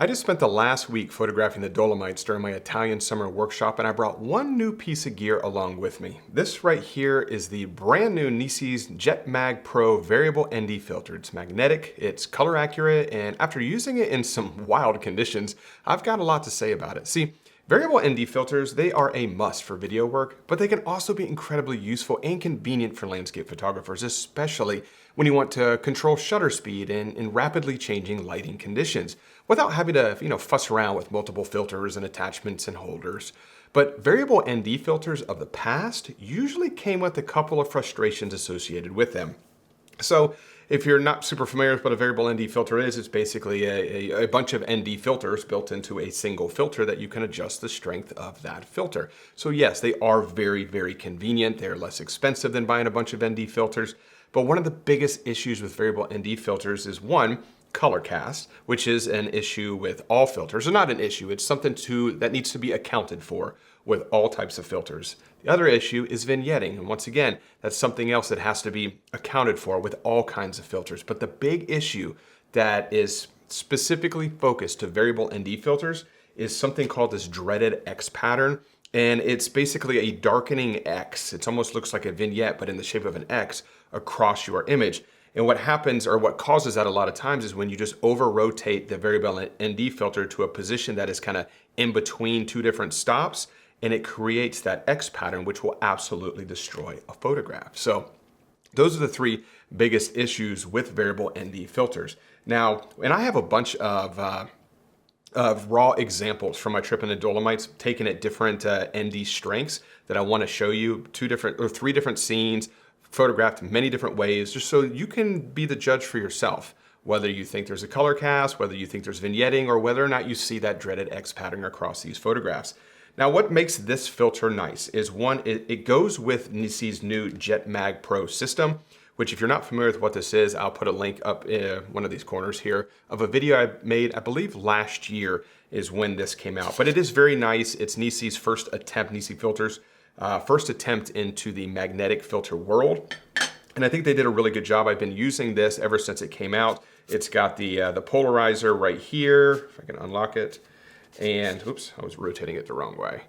I just spent the last week photographing the Dolomites during my Italian summer workshop, and I brought one new piece of gear along with me. This right here is the brand new Nisi's JetMag Pro variable ND filter. It's magnetic, it's color accurate, and after using it in some wild conditions, I've got a lot to say about it. See, variable ND filters, they are a must for video work, but they can also be incredibly useful and convenient for landscape photographers, especially when you want to control shutter speed in rapidly changing lighting conditions without having to, fuss around with multiple filters and attachments and holders. But variable ND filters of the past usually came with a couple of frustrations associated with them. So if you're not super familiar with what a variable ND filter is, it's basically a bunch of ND filters built into a single filter that you can adjust the strength of that filter. So yes, they are very, very convenient. They're less expensive than buying a bunch of ND filters. But one of the biggest issues with variable ND filters is one, color cast, which is an issue with all filters. Or not an issue, it's something that needs to be accounted for with all types of filters. The other issue is vignetting, and once again, that's something else that has to be accounted for with all kinds of filters. But the big issue that is specifically focused to variable ND filters is something called this dreaded X pattern, and it's basically a darkening X. It almost looks like a vignette, but in the shape of an X across your image. And what happens, or what causes that a lot of times, is when you just over-rotate the variable ND filter to a position that is kind of in between two different stops, and it creates that X pattern, which will absolutely destroy a photograph. So those are the three biggest issues with variable ND filters. Now, and I have a bunch of raw examples from my trip in the Dolomites, taken at different ND strengths that I want to show you, three different scenes, photographed many different ways, just so you can be the judge for yourself, whether you think there's a color cast, whether you think there's vignetting, or whether or not you see that dreaded X pattern across these photographs. Now, what makes this filter nice is one, it goes with Nisi's new JetMag Pro system, which if you're not familiar with what this is, I'll put a link up in one of these corners here of a video I made, I believe last year is when this came out. But it is very nice. It's Nisi's first attempt, Nisi Filters, first attempt into the magnetic filter world. And I think they did a really good job. I've been using this ever since it came out. It's got the polarizer right here, if I can unlock it. And oops, I was rotating it the wrong way.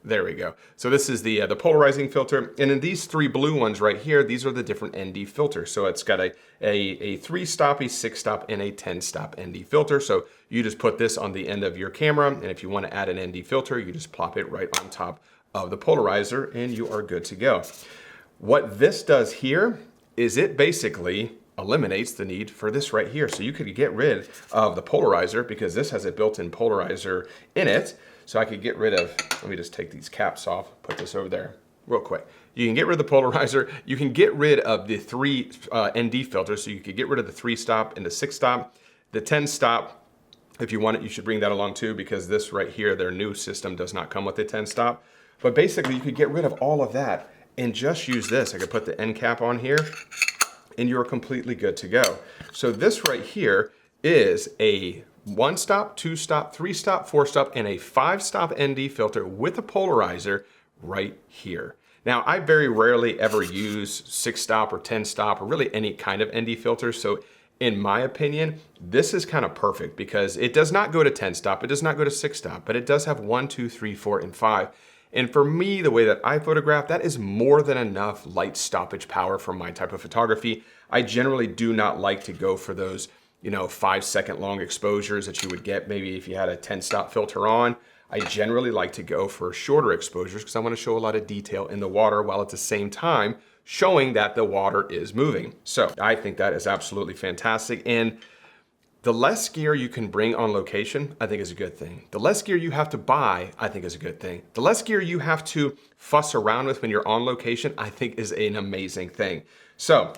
There we go. So this is the polarizing filter. And in these three blue ones right here, these are the different ND filters. So it's got a 3-stop, a 6-stop, and a 10-stop ND filter. So you just put this on the end of your camera. And if you want to add an ND filter, you just plop it right on top of the polarizer and you are good to go. What this does here is it basically eliminates the need for this right here. So you could get rid of the polarizer because this has a built-in polarizer in it. So I could get rid of, let me just take these caps off, put this over there real quick. You can get rid of the polarizer. You can get rid of the three ND filters. So you could get rid of the 3-stop and the 6-stop. The 10-stop, if you want it, you should bring that along too, because this right here, their new system does not come with a 10-stop. But basically you could get rid of all of that and just use this. I could put the end cap on here and you're completely good to go. So this right here is a 1-stop, 2-stop, 3-stop, 4-stop, and a 5-stop ND filter with a polarizer right here. Now, I very rarely ever use 6-stop or 10-stop or really any kind of ND filter. So in my opinion, this is kind of perfect because it does not go to 10-stop, it does not go to 6-stop, but it does have 1, 2, 3, 4, and 5. And for me, the way that I photograph, that is more than enough light stoppage power for my type of photography. I generally do not like to go for those 5-second long exposures that you would get maybe if you had a 10-stop filter on. I generally like to go for shorter exposures because I want to show a lot of detail in the water while at the same time showing that the water is moving. So I think that is absolutely fantastic. And the less gear you can bring on location, I think is a good thing. The less gear you have to buy, I think is a good thing. The less gear you have to fuss around with when you're on location, I think is an amazing thing. So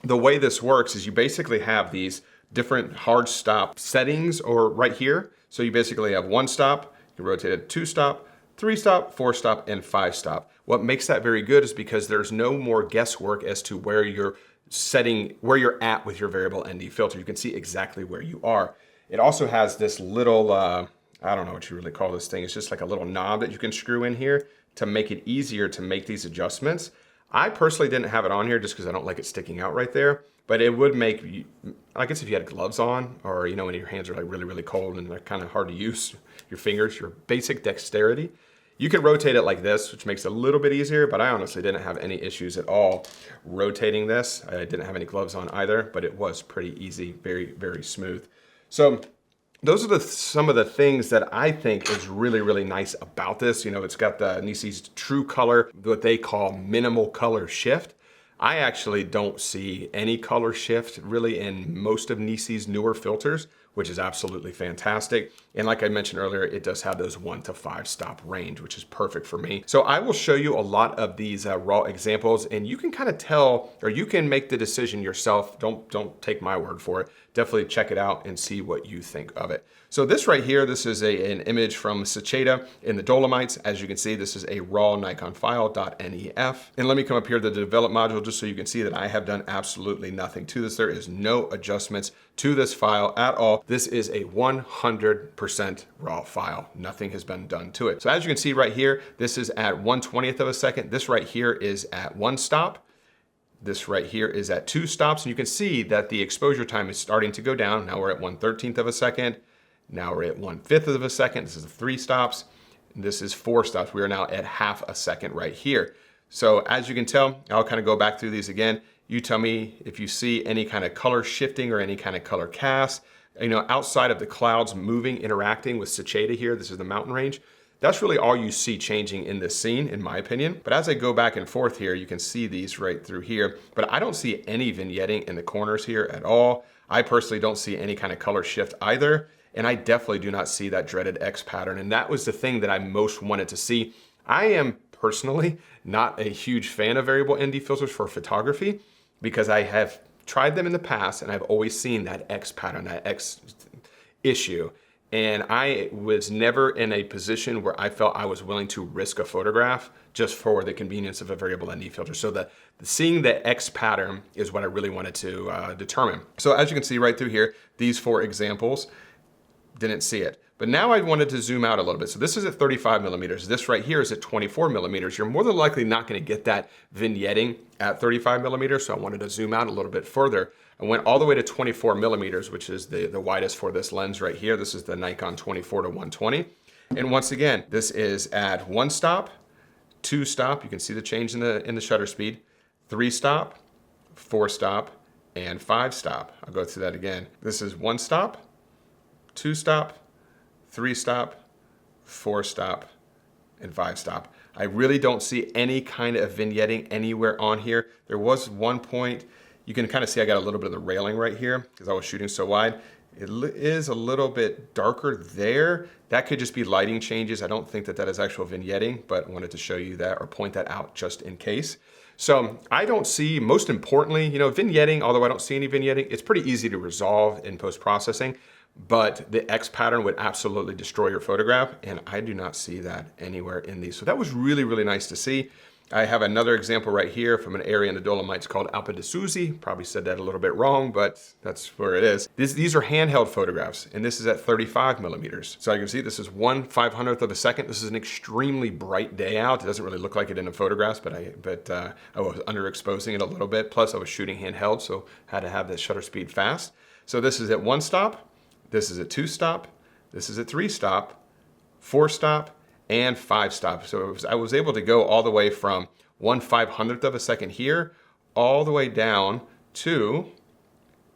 the way this works is you basically have these different hard stop settings or right here. So you basically have 1-stop, you rotate it 2-stop, 3-stop, 4-stop, and 5-stop. What makes that very good is because there's no more guesswork as to where you're at with your variable ND filter. You can see exactly where you are. It also has this little, I don't know what you really call this thing. It's just like a little knob that you can screw in here to make it easier to make these adjustments. I personally didn't have it on here just because I don't like it sticking out right there. but it would make you, I guess if you had gloves on, or you know, when your hands are like really, really cold and they're kind of hard to use, your fingers, your basic dexterity, you can rotate it like this, which makes it a little bit easier, but I honestly didn't have any issues at all rotating this. I didn't have any gloves on either, but it was pretty easy, very, very smooth. So those are some of the things that I think is really, really nice about this. You know, it's got the Nisi's true color, what they call minimal color shift. I actually don't see any color shift really in most of Nisi's newer filters, which is absolutely fantastic. And like I mentioned earlier, it does have those 1 to 5 stop range, which is perfect for me. So I will show you a lot of these raw examples, and you can kind of tell, or you can make the decision yourself. Don't take my word for it. Definitely check it out and see what you think of it. So this right here, this is an image from Sacheta in the Dolomites. As you can see, this is a raw Nikon file .nef. And let me come up here to the develop module just so you can see that I have done absolutely nothing to this. There is no adjustments to this file at all. This is a 100% raw file. Nothing has been done to it. So as you can see right here, this is at 1/20th of a second. This right here is at 1 stop. This right here is at 2 stops. And you can see that the exposure time is starting to go down. Now we're at 1/13th of a second. Now we're at 1/5 of a second. This is 3 stops. And this is 4 stops. We are now at half a second right here. So as you can tell, I'll kind of go back through these again. You tell me if you see any kind of color shifting or any kind of color cast, you know, outside of the clouds moving, interacting with Sacheta here. This is the mountain range. That's really all you see changing in this scene, in my opinion. But as I go back and forth here, you can see these right through here, but I don't see any vignetting in the corners here at all. I personally don't see any kind of color shift either. And I definitely do not see that dreaded X pattern. And that was the thing that I most wanted to see. I am personally not a huge fan of variable ND filters for photography because I have tried them in the past and I've always seen that X pattern, that X issue. And I was never in a position where I felt I was willing to risk a photograph just for the convenience of a variable ND filter. So seeing the X pattern is what I really wanted to determine. So as you can see right through here, these 4 examples, didn't see it. But now I wanted to zoom out a little bit. So this is at 35 millimeters. This right here is at 24 millimeters. You're more than likely not gonna get that vignetting at 35 millimeters. So I wanted to zoom out a little bit further. I went all the way to 24 millimeters, which is the widest for this lens right here. This is the Nikon 24 to 120. And once again, this is at 1 stop, 2 stop. You can see the change in the shutter speed, 3 stop, 4 stop, and 5 stop. I'll go through that again. This is 1 stop, 2 stop, 3 stop, 4 stop, and 5 stop. I really don't see any kind of vignetting anywhere on here. There was one point, you can kind of see I got a little bit of the railing right here because I was shooting so wide. It is a little bit darker there. That could just be lighting changes. I don't think that that is actual vignetting, but I wanted to show you that or point that out just in case. So I don't see, most importantly, you know, vignetting, although I don't see any vignetting, it's pretty easy to resolve in post-processing. But the X pattern would absolutely destroy your photograph, and I do not see that anywhere in these. So that was really, really nice to see. I have another example right here from an area in the Dolomites called Alpine. Probably said that a little bit wrong, but that's where it is. These are handheld photographs, and this is at 35 millimeters. So you can see this is 1/500th of a second. This is an extremely bright day out. It doesn't really look like it in the photographs, but I was underexposing it a little bit. Plus I was shooting handheld, so had to have the shutter speed fast. So this is at 1 stop. This is a 2 stop, this is a 3 stop, 4 stop, and 5 stop. So I was able to go all the way from 1/500th of a second here, all the way down to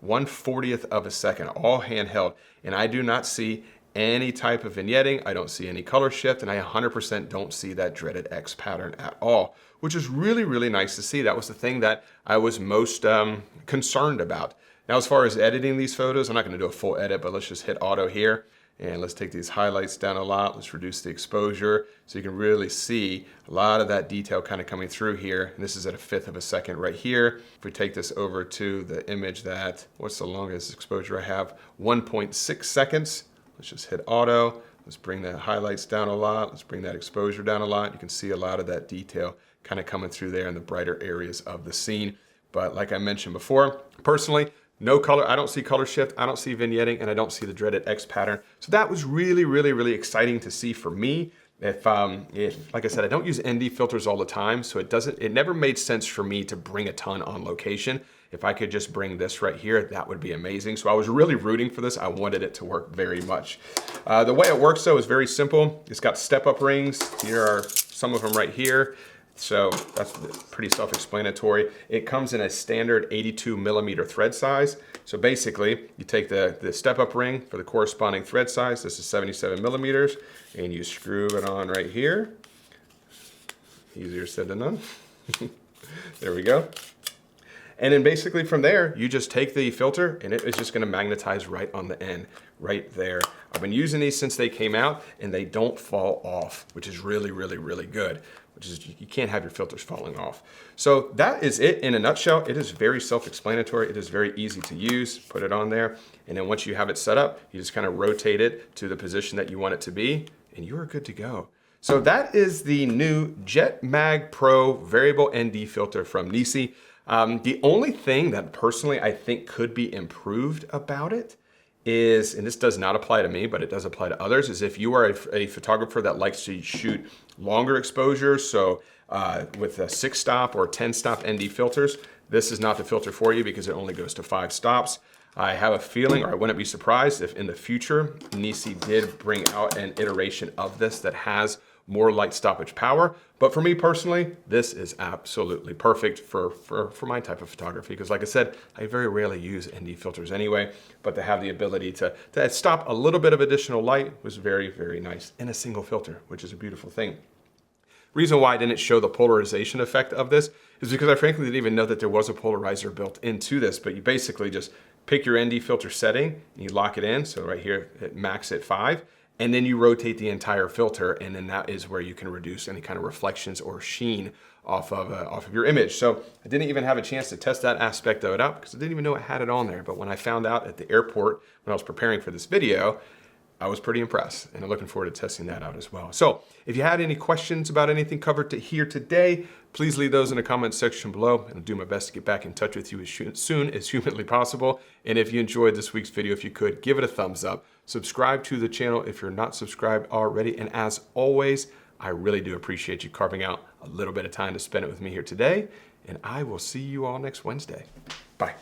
1/40th of a second, all handheld. And I do not see any type of vignetting, I don't see any color shift, and I 100% don't see that dreaded X pattern at all, which is really, really nice to see. That was the thing that I was most concerned about. Now, as far as editing these photos, I'm not gonna do a full edit, but let's just hit auto here. And let's take these highlights down a lot. Let's reduce the exposure so you can really see a lot of that detail kind of coming through here. And this is at 1/5 of a second right here. If we take this over to the image that, what's the longest exposure I have? 1.6 seconds. Let's just hit auto. Let's bring the highlights down a lot. Let's bring that exposure down a lot. You can see a lot of that detail kind of coming through there in the brighter areas of the scene. But like I mentioned before, personally, no color, I don't see color shift, I don't see vignetting, and I don't see the dreaded X pattern. So that was really, really, really exciting to see for me. If like I said, I don't use ND filters all the time, so it never made sense for me to bring a ton on location. If I could just bring this right here, that would be amazing. So I was really rooting for this. I wanted it to work very much. The way it works though is very simple. It's got step-up rings. Here are some of them right here. So that's pretty self-explanatory. It comes in a standard 82 millimeter thread size. So basically, you take the step-up ring for the corresponding thread size. This is 77 millimeters, and you screw it on right here. Easier said than done. There we go. And then basically from there, you just take the filter and it is just gonna magnetize right on the end, right there. I've been using these since they came out and they don't fall off, which is really, really, really good. Which is, you can't have your filters falling off. So that is it in a nutshell. It is very self-explanatory. It is very easy to use. Put it on there. And then once you have it set up, you just kind of rotate it to the position that you want it to be and you are good to go. So that is the new JetMag Pro variable ND filter from Nisi. The only thing that personally I think could be improved about it is, and this does not apply to me, but it does apply to others, is if you are a photographer that likes to shoot longer exposures, so with a 6-stop or 10-stop ND filters, this is not the filter for you because it only goes to 5 stops. I have a feeling, or I wouldn't be surprised if in the future, Nisi did bring out an iteration of this that has more light stoppage power. But for me personally, this is absolutely perfect for my type of photography. Because like I said, I very rarely use ND filters anyway, but to have the ability to stop a little bit of additional light was very, very nice in a single filter, which is a beautiful thing. Reason why I didn't show the polarization effect of this is because I frankly didn't even know that there was a polarizer built into this, but you basically just pick your ND filter setting and you lock it in. So right here, it max at 5. And then you rotate the entire filter, and then that is where you can reduce any kind of reflections or sheen off of your image. So I didn't even have a chance to test that aspect of it out because I didn't even know it had it on there. But when I found out at the airport when I was preparing for this video, I was pretty impressed, and I'm looking forward to testing that out as well. So if you had any questions about anything covered here today, please leave those in the comment section below, and I'll do my best to get back in touch with you as soon as humanly possible. And if you enjoyed this week's video, if you could, give it a thumbs up. Subscribe to the channel if you're not subscribed already. And as always, I really do appreciate you carving out a little bit of time to spend it with me here today. And I will see you all next Wednesday. Bye.